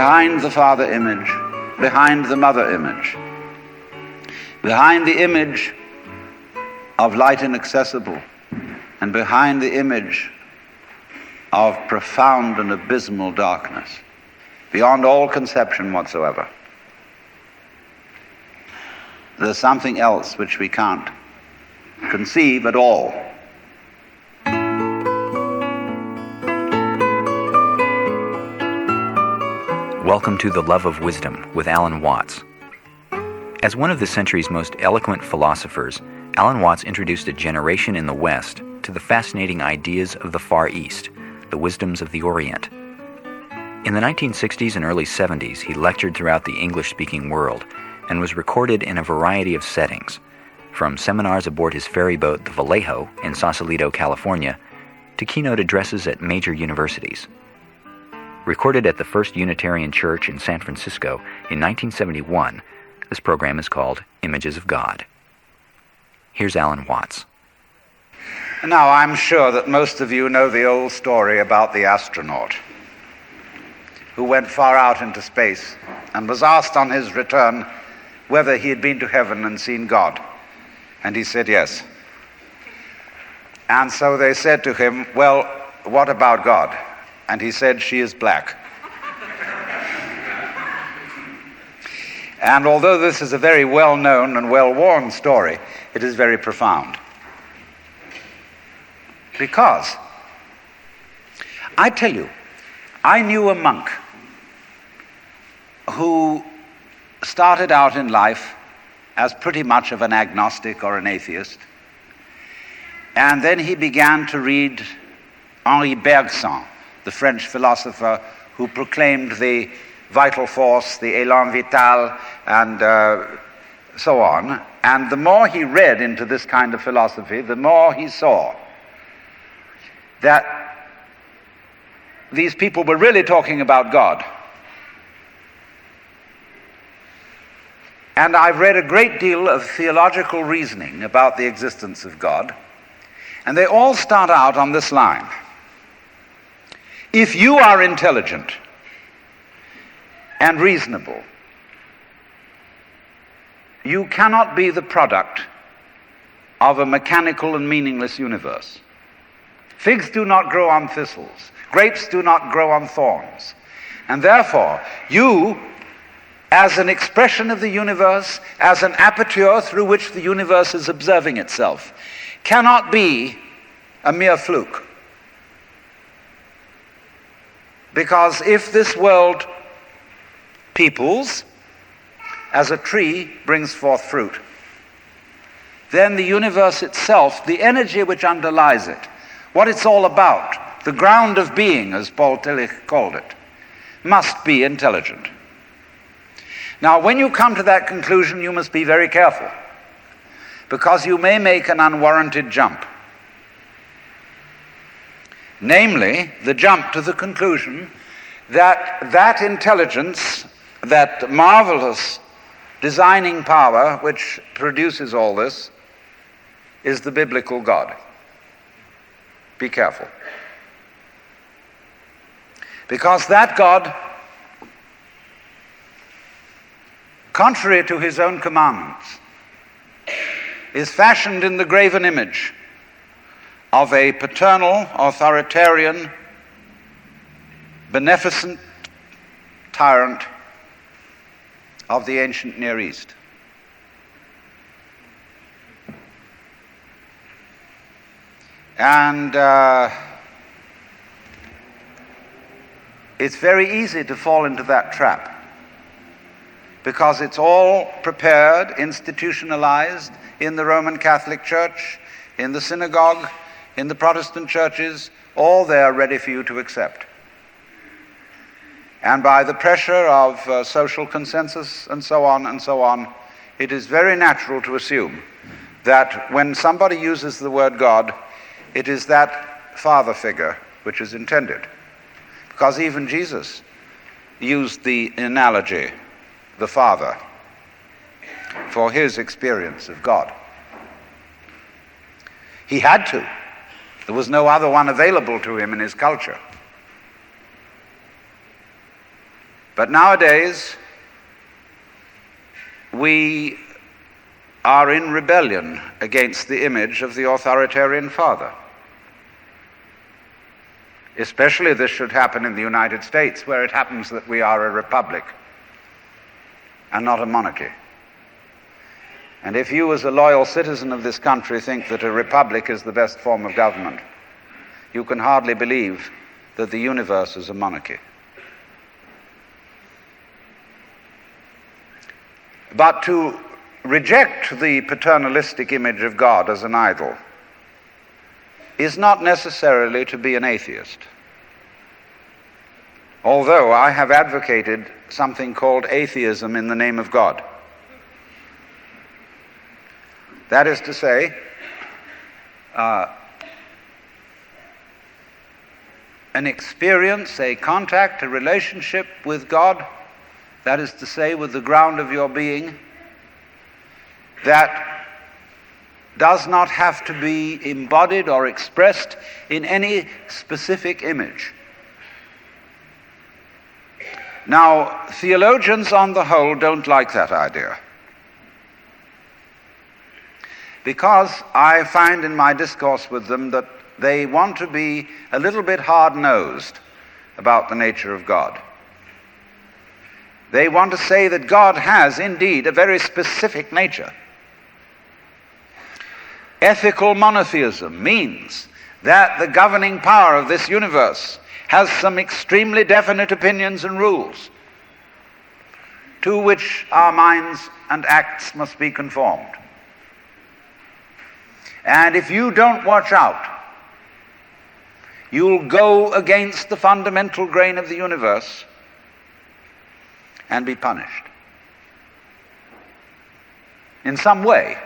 behind the father image, behind the mother image, behind the image of light inaccessible, and behind the image of profound and abysmal darkness, beyond all conception whatsoever, there's something else which we can't conceive at all. Welcome to The Love of Wisdom with Alan Watts. As one of the century's most eloquent philosophers, Alan Watts introduced a generation in the West to the fascinating ideas of the Far East, the wisdoms of the Orient. In the 1960s and early 70s, he lectured throughout the English-speaking world and was recorded in a variety of settings, from seminars aboard his ferry boat, the Vallejo, in Sausalito, California, to keynote addresses at major universities. Recorded at the First Unitarian Church in San Francisco in 1971, this program is called Images of God. Here's Alan Watts. Now, I'm sure that most of you know the old story about the astronaut who went far out into space and was asked on his return whether he had been to heaven and seen God. And he said yes. And so they said to him, well, what about God? And he said, she is black. And although this is a very well-known and well-worn story, it is very profound. Because, I tell you, I knew a monk who started out in life as pretty much of an agnostic or an atheist, and then he began to read Henri Bergson, the French philosopher who proclaimed the vital force, the élan vital, and so on. And the more he read into this kind of philosophy, the more he saw that these people were really talking about God. And I've read a great deal of theological reasoning about the existence of God, and they all start out on this line. If you are intelligent and reasonable, you cannot be the product of a mechanical and meaningless universe. Figs do not grow on thistles. Grapes do not grow on thorns. And therefore, you, as an expression of the universe, as an aperture through which the universe is observing itself, cannot be a mere fluke. Because if this world peoples, as a tree brings forth fruit, then the universe itself, the energy which underlies it, what it's all about, the ground of being, as Paul Tillich called it, must be intelligent. Now, when you come to that conclusion, you must be very careful, because you may make an unwarranted jump. Namely, the jump to the conclusion that that intelligence, that marvelous designing power which produces all this, is the biblical God. Be careful. Because that God, contrary to his own commandments, is fashioned in the graven image of a paternal, authoritarian, beneficent tyrant of the ancient Near East. And it's very easy to fall into that trap, because it's all prepared, institutionalized in the Roman Catholic Church, in the synagogue, in the Protestant churches, all there ready for you to accept. And by the pressure of social consensus and so on, it is very natural to assume that when somebody uses the word God, it is that father figure which is intended. Because even Jesus used the analogy, the Father, for his experience of God. He had to. There was no other one available to him in his culture. But nowadays, we are in rebellion against the image of the authoritarian father. Especially this should happen in the United States, where it happens that we are a republic and not a monarchy. And if you, as a loyal citizen of this country, think that a republic is the best form of government, you can hardly believe that the universe is a monarchy. But to reject the paternalistic image of God as an idol is not necessarily to be an atheist. Although I have advocated something called atheism in the name of God. That is to say, an experience, a contact, a relationship with God, that is to say, with the ground of your being, that does not have to be embodied or expressed in any specific image. Now, theologians on the whole don't like that idea, because I find in my discourse with them that they want to be a little bit hard-nosed about the nature of God. They want to say that God has indeed a very specific nature. Ethical monotheism means that the governing power of this universe has some extremely definite opinions and rules to which our minds and acts must be conformed. And if you don't watch out, you'll go against the fundamental grain of the universe and be punished in some way.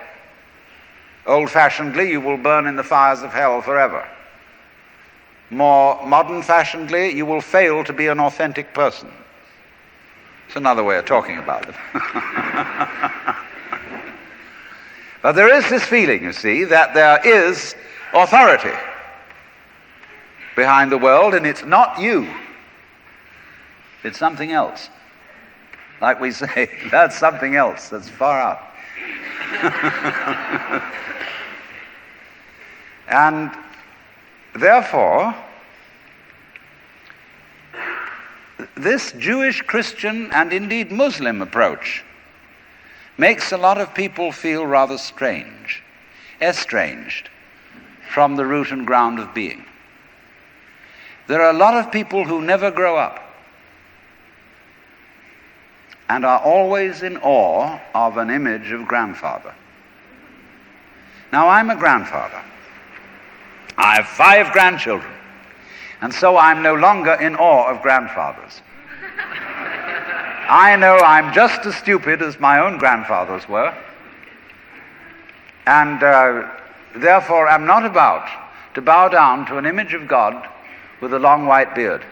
Old-fashionedly, you will burn in the fires of hell forever. More modern-fashionedly, you will fail to be an authentic person. It's another way of talking about it. But there is this feeling, you see, that there is authority behind the world, and it's not you. It's something else. Like we say, that's something else that's far out. And therefore, this Jewish, Christian, and indeed Muslim approach makes a lot of people feel rather strange, estranged from the root and ground of being. There are a lot of people who never grow up and are always in awe of an image of grandfather. Now, I'm a grandfather. I have 5 grandchildren, and so I'm no longer in awe of grandfathers. I know I'm just as stupid as my own grandfathers were, and therefore am not about to bow down to an image of God with a long white beard.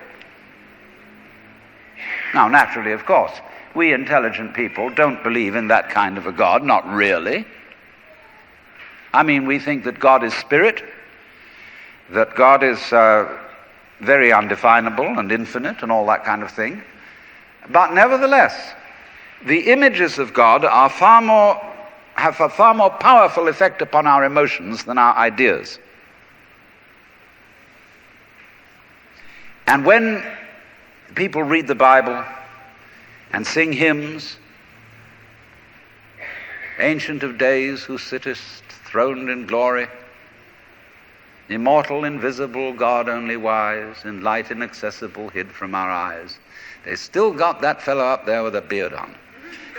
Now, naturally, of course, we intelligent people don't believe in that kind of a God, not really. I mean, we think that God is spirit, that God is very undefinable and infinite and all that kind of thing. But nevertheless, the images of God are have a far more powerful effect upon our emotions than our ideas. And when people read the Bible and sing hymns, Ancient of Days, who sittest throned in glory, immortal, invisible, God only wise, in light inaccessible, hid from our eyes, they still got that fellow up there with a beard on.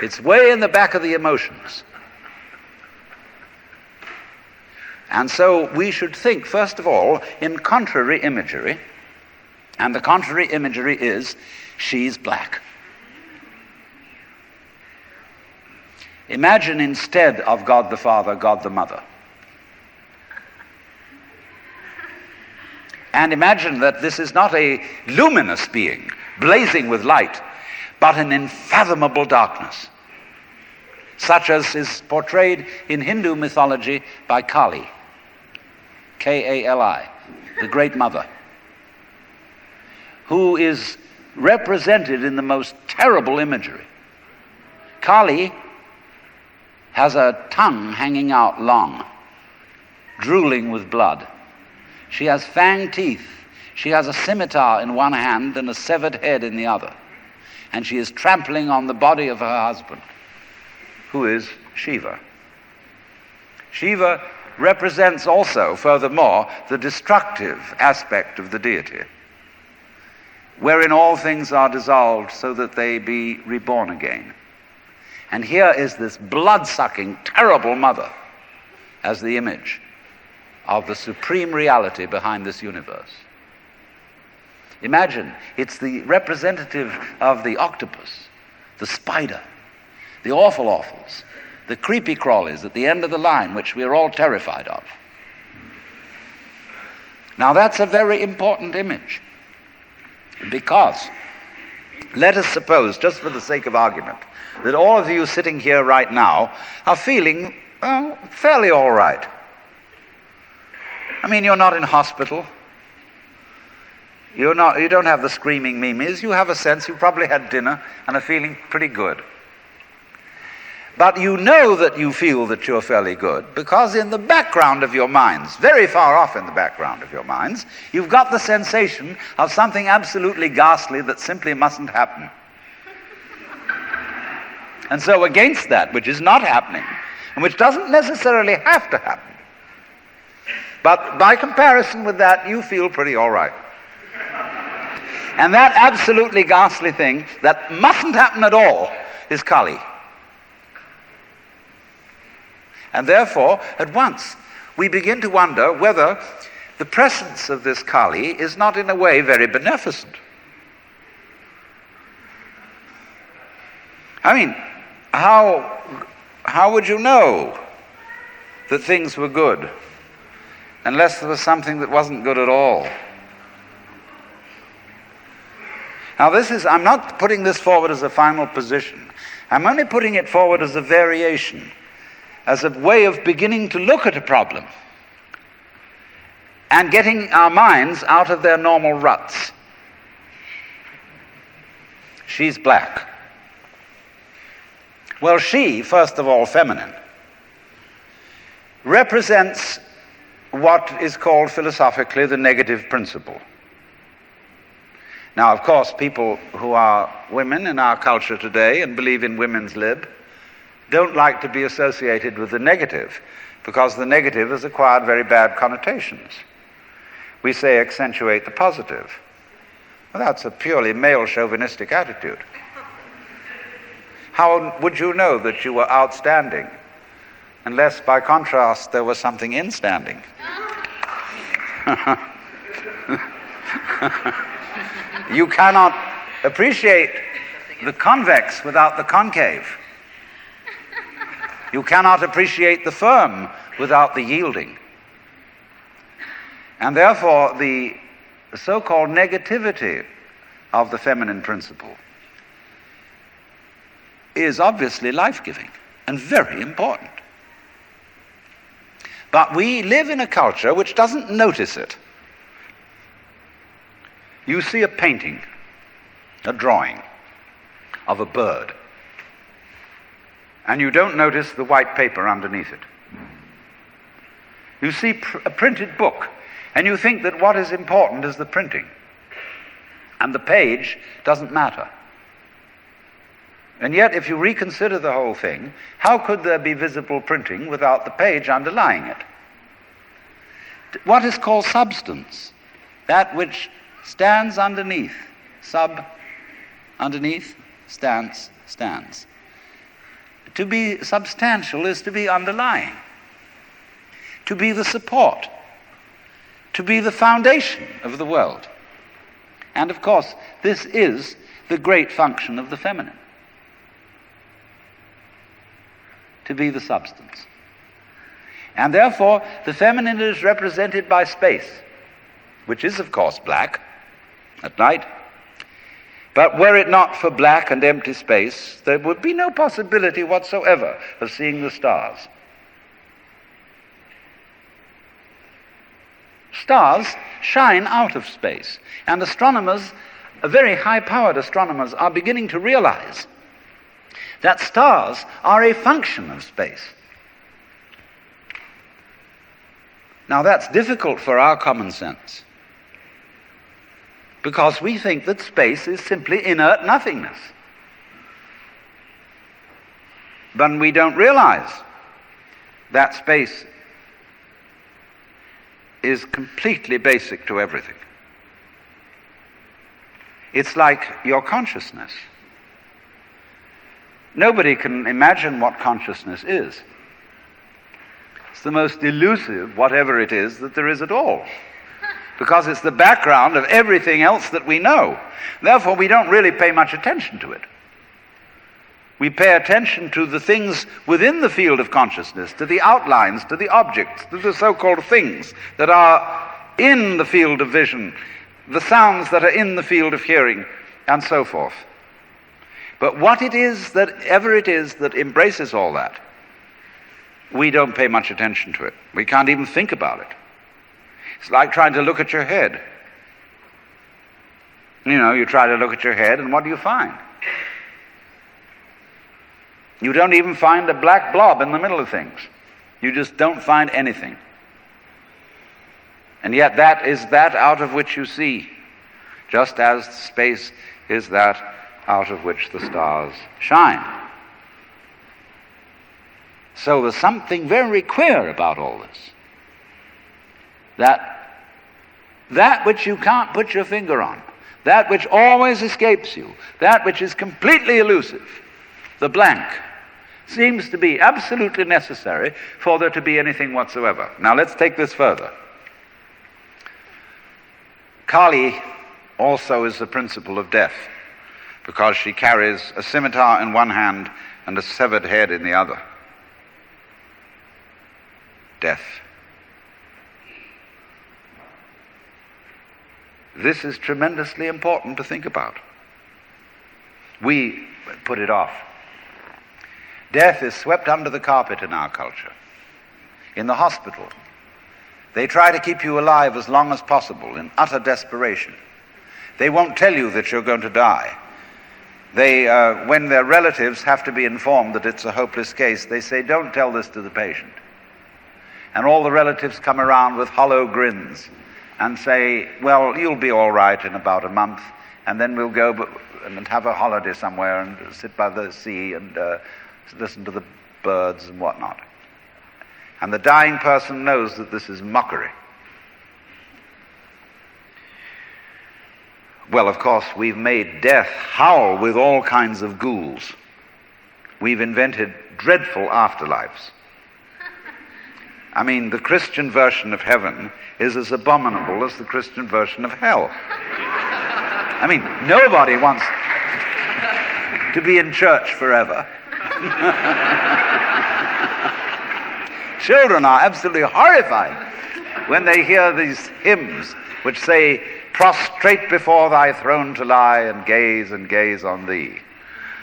It's way in the back of the emotions. And so we should think, first of all, in contrary imagery. And the contrary imagery is, she's black. Imagine instead of God the Father, God the Mother. And imagine that this is not a luminous being, blazing with light, but an unfathomable darkness, such as is portrayed in Hindu mythology by Kali, K-A-L-I, the Great Mother, who is represented in the most terrible imagery. Kali has a tongue hanging out long, drooling with blood. She has fanged teeth. She has a scimitar in one hand and a severed head in the other. And she is trampling on the body of her husband, who is Shiva. Shiva represents also, furthermore, the destructive aspect of the deity, wherein all things are dissolved so that they be reborn again. And here is this blood-sucking, terrible mother as the image of the supreme reality behind this universe. Imagine, it's the representative of the octopus, the spider, the awful-awfuls, the creepy crawlies at the end of the line, which we are all terrified of. Now that's a very important image, because let us suppose, just for the sake of argument, that all of you sitting here right now are feeling fairly all right. I mean, you're not in hospital. You don't have the screaming mimes. You have a sense, you probably had dinner and are feeling pretty good. But you know that you feel that you're fairly good because in the background of your minds, very far off in the background of your minds, you've got the sensation of something absolutely ghastly that simply mustn't happen. And so against that, which is not happening, and which doesn't necessarily have to happen, but by comparison with that, you feel pretty all right. And that absolutely ghastly thing that mustn't happen at all is Kali. And therefore, at once, we begin to wonder whether the presence of this Kali is not in a way very beneficent. I mean, how would you know that things were good unless there was something that wasn't good at all? Now I'm not putting this forward as a final position. I'm only putting it forward as a variation, as a way of beginning to look at a problem and getting our minds out of their normal ruts. She's black. Well, she, first of all, feminine, represents what is called philosophically the negative principle. Now, of course, people who are women in our culture today and believe in women's lib don't like to be associated with the negative, because the negative has acquired very bad connotations. We say accentuate the positive. Well, that's a purely male chauvinistic attitude. How would you know that you were outstanding unless, by contrast, there was something instanding? You cannot appreciate the convex without the concave. You cannot appreciate the firm without the yielding. And therefore, the so-called negativity of the feminine principle is obviously life-giving and very important. But we live in a culture which doesn't notice it. You see a painting, a drawing of a bird, and you don't notice the white paper underneath it. You see a printed book, and you think that what is important is the printing, and the page doesn't matter. And yet, if you reconsider the whole thing, how could there be visible printing without the page underlying it? What is called substance, that which stands underneath, underneath, stands. To be substantial is to be underlying, to be the support, to be the foundation of the world. And of course, this is the great function of the feminine, to be the substance. And therefore, the feminine is represented by space, which is, of course, black at night. But were it not for black and empty space, there would be no possibility whatsoever of seeing the stars. Stars shine out of space, and astronomers very high-powered astronomers are beginning to realize that stars are a function of space. Now that's difficult for our common sense, because we think that space is simply inert nothingness. But we don't realize that space is completely basic to everything. It's like your consciousness. Nobody can imagine what consciousness is. It's the most elusive, whatever it is, that there is at all, because it's the background of everything else that we know. Therefore, we don't really pay much attention to it. We pay attention to the things within the field of consciousness, to the outlines, to the objects, to the so-called things that are in the field of vision, the sounds that are in the field of hearing, and so forth. But what it is that ever it is that embraces all that, we don't pay much attention to it. We can't even think about it. It's like trying to look at your head. You know, you try to look at your head, and what do you find? You don't even find a black blob in the middle of things. You just don't find anything. And yet that is that out of which you see, just as space is that out of which the stars shine. So there's something very queer about all this. That which you can't put your finger on, that which always escapes you, that which is completely elusive, the blank, seems to be absolutely necessary for there to be anything whatsoever. Now let's take this further. Kali also is the principle of death, because she carries a scimitar in one hand and a severed head in the other. Death. This is tremendously important to think about. We put it off. Death is swept under the carpet in our culture. In the hospital, they try to keep you alive as long as possible in utter desperation. They won't tell you that you're going to die. When their relatives have to be informed that it's a hopeless case, they say, don't tell this to the patient. And all the relatives come around with hollow grins and say, well, you'll be all right in about a month, and then we'll go and have a holiday somewhere and sit by the sea and listen to the birds and whatnot. And the dying person knows that this is mockery. Well, of course, we've made death howl with all kinds of ghouls. We've invented dreadful afterlives. I mean, the Christian version of heaven is as abominable as the Christian version of hell. I mean, nobody wants to be in church forever. Children are absolutely horrified when they hear these hymns which say, prostrate before thy throne to lie and gaze on thee.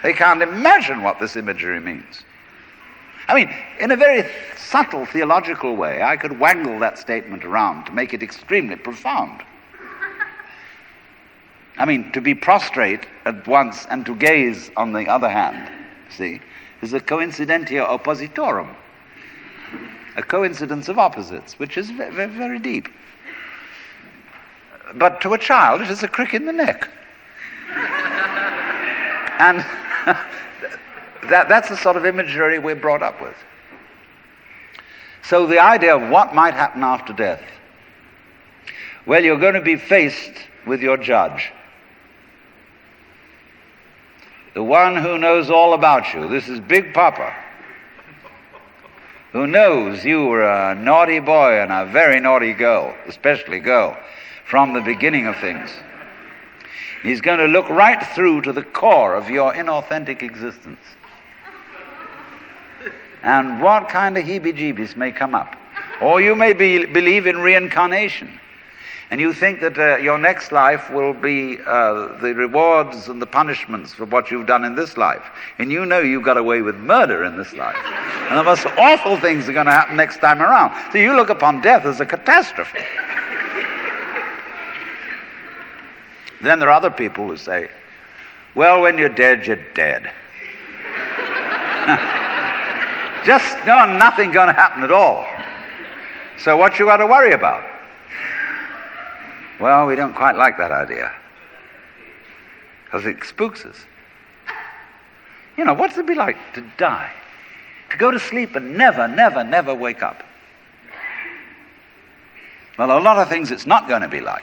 They can't imagine what this imagery means. I mean, in a very subtle theological way, I could wangle that statement around to make it extremely profound. I mean, to be prostrate at once and to gaze on the other hand, see, is a coincidentia oppositorum, a coincidence of opposites, which is very, very deep. But to a child, it is a crick in the neck. And that's the sort of imagery we're brought up with. So the idea of what might happen after death, well, you're going to be faced with your judge, the one who knows all about you. This is Big Papa, who knows you were a naughty boy and a very naughty girl, especially girl, from the beginning of things. He's going to look right through to the core of your inauthentic existence. And what kind of heebie-jeebies may come up. Or you may believe in reincarnation, and you think that your next life will be the rewards and the punishments for what you've done in this life. And you know you got away with murder in this life. And the most awful things are going to happen next time around. So you look upon death as a catastrophe. Then there are other people who say, well, when you're dead, you're dead. Just nothing going to happen at all. So what you got to worry about? Well, we don't quite like that idea, because it spooks us. What's it be like to die? To go to sleep and never, never, never wake up? Well, a lot of things it's not going to be like.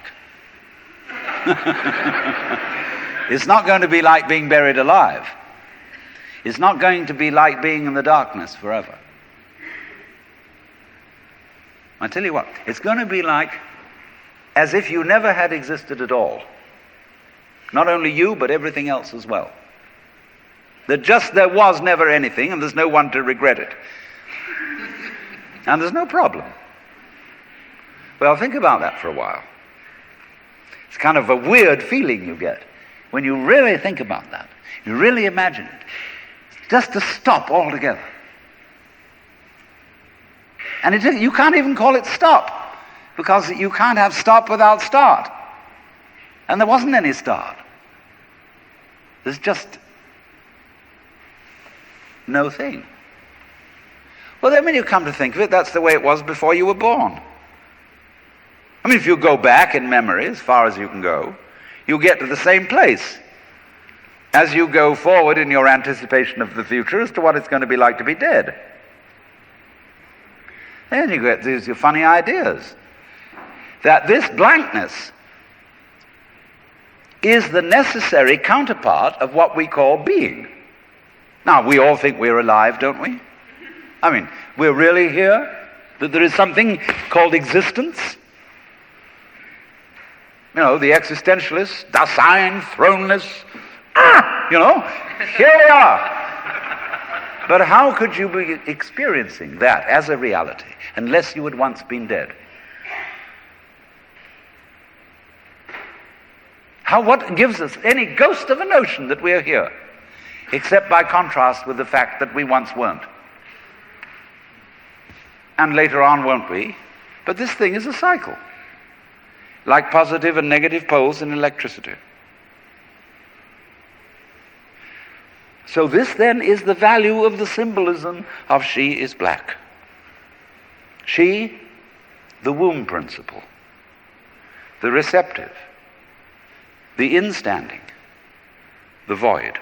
It's not going to be like being buried alive. It's not going to be like being in the darkness forever. I tell you what, it's going to be like as if you never had existed at all. Not only you, but everything else as well. There was never anything, and there's no one to regret it. And there's no problem. Well, think about that for a while. It's kind of a weird feeling you get when you really think about that. You really imagine it. Just to stop altogether. And you can't even call it stop, because you can't have stop without start. And there wasn't any start. There's just no thing. Well, then when you come to think of it, that's the way it was before you were born. I mean, if you go back in memory as far as you can go, you get to the same place as you go forward in your anticipation of the future as to what it's going to be like to be dead. Then you get these funny ideas that this blankness is the necessary counterpart of what we call being. Now, we all think we're alive, don't we? I mean, we're really here? That there is something called existence? The existentialists, Dasein, throneless, here we are. But how could you be experiencing that as a reality unless you had once been dead? What gives us any ghost of a notion that we're here, except by contrast with the fact that we once weren't? And later on won't we? But this thing is a cycle, like positive and negative poles in electricity. So this then is the value of the symbolism of she is black. She, the womb principle, the receptive, the instanding, the void,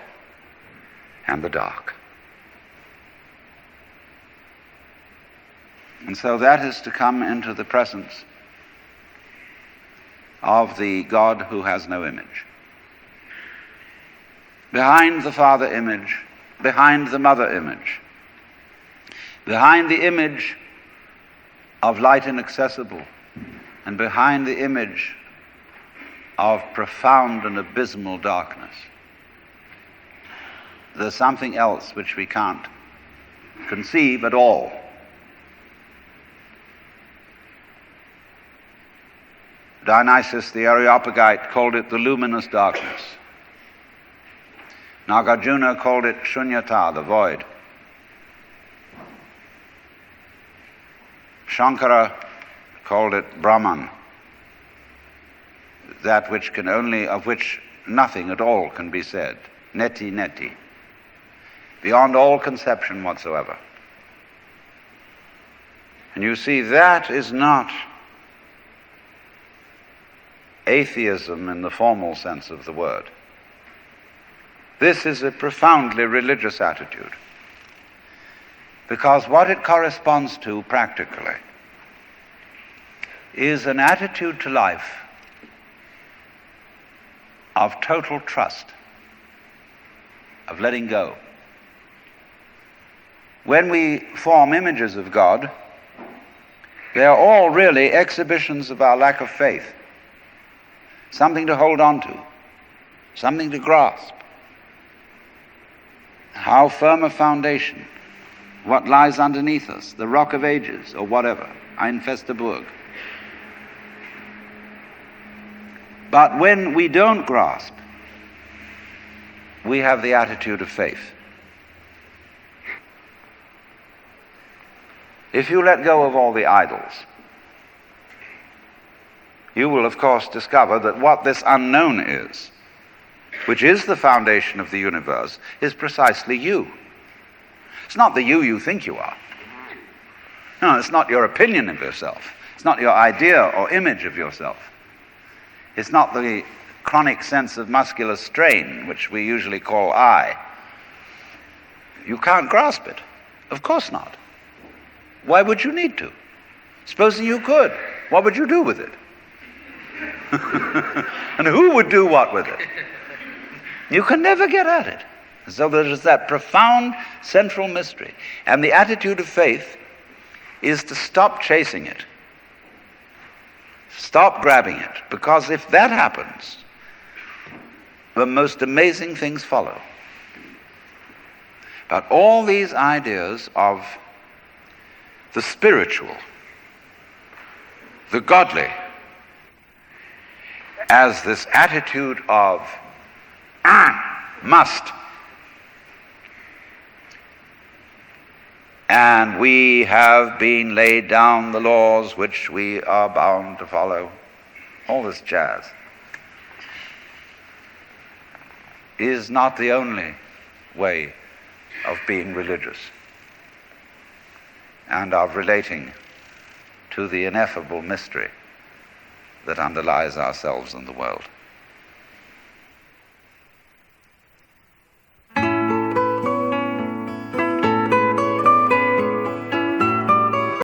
and the dark. And so that is to come into the presence of the God who has no image. Behind the Father image, behind the Mother image, behind the image of light inaccessible, and behind the image of profound and abysmal darkness, there's something else which we can't conceive at all. Dionysius the Areopagite called it the luminous darkness. Nagarjuna called it shunyata, the void. Shankara called it Brahman, that which of which nothing at all can be said. Neti neti, beyond all conception whatsoever. And you see, that is not atheism in the formal sense of the word. This is a profoundly religious attitude, because what it corresponds to practically is an attitude to life of total trust, of letting go. When we form images of God, they are all really exhibitions of our lack of faith. Something to hold on to, something to grasp. How firm a foundation, what lies underneath us, the rock of ages, or whatever, ein feste Burg. But when we don't grasp, we have the attitude of faith. If you let go of all the idols, you will of course discover that what this unknown is, which is the foundation of the universe, is precisely you. It's not the you think you are. No, it's not your opinion of yourself. It's not your idea or image of yourself. It's not the chronic sense of muscular strain, which we usually call I. You can't grasp it. Of course not. Why would you need to? Supposing you could, what would you do with it? And who would do what with it? You can never get at it. So there is that profound central mystery. And the attitude of faith is to stop chasing it. Stop grabbing it. Because if that happens, the most amazing things follow. But all these ideas of the spiritual, the godly, as this attitude of must, and we have been laid down the laws which we are bound to follow, all this jazz, is not the only way of being religious and of relating to the ineffable mystery that underlies ourselves and the world.